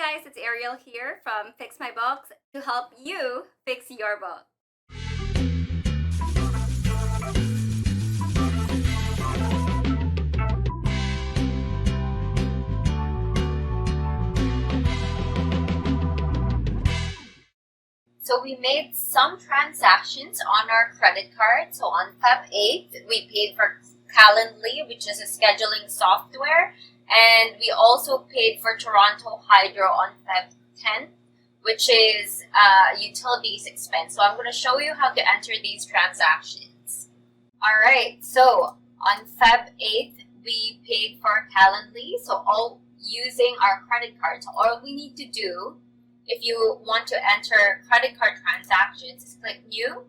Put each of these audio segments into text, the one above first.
guys, it's Arielle here from Fix My Books to help you fix your book. So we made some transactions on our credit card. So on Feb 8th, we paid for Calendly, which is a scheduling software. And we also paid for Toronto Hydro on Feb 10th, which is utilities expense. So I'm going to show you how to enter these transactions. All right, so on Feb 8th, we paid for Calendly. So all using our credit card. So all we need to do, if you want to enter credit card transactions, is click New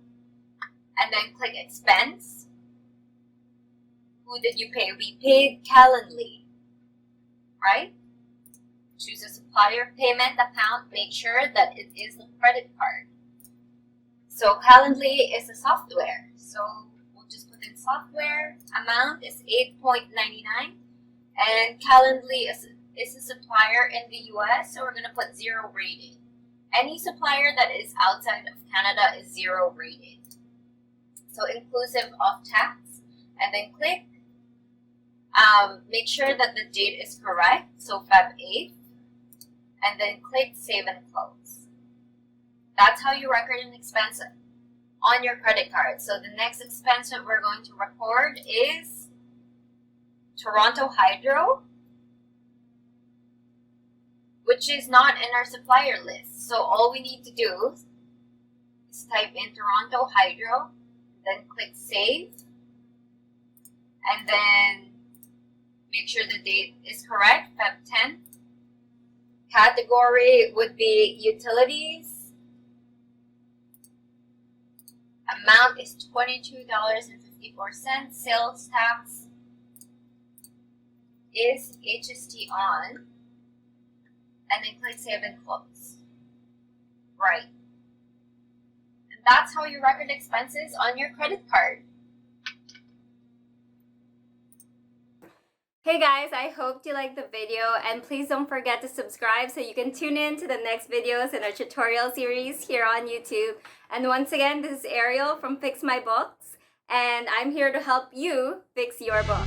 and then click Expense. Who did you pay? We paid Calendly, right? Choose a supplier payment account. Make sure that it is the credit card. So Calendly is a software. So we'll just put in software. Amount is $8.99 and Calendly is a supplier in the US, so we're going to put 0 rated. Any supplier that is outside of Canada is 0 rated. So inclusive of tax, and then click. Make sure that the date is correct, so Feb 8th, and then click Save and Close. That's how you record an expense on your credit card. So the next expense that we're going to record is Toronto Hydro, which is not in our supplier list. So all we need to do is type in Toronto Hydro, then click Save, and then make sure the date is correct, Feb 10th. Category would be utilities. Amount is $22.54. Sales tax is HST on. And then click Save and Close. Right. And that's how you record expenses on your credit card. Hey guys, I hope you liked the video, and please don't forget to subscribe so you can tune in to the next videos in our tutorial series here on YouTube. And once again, this is Arielle from Fix My Books, and I'm here to help you fix your book.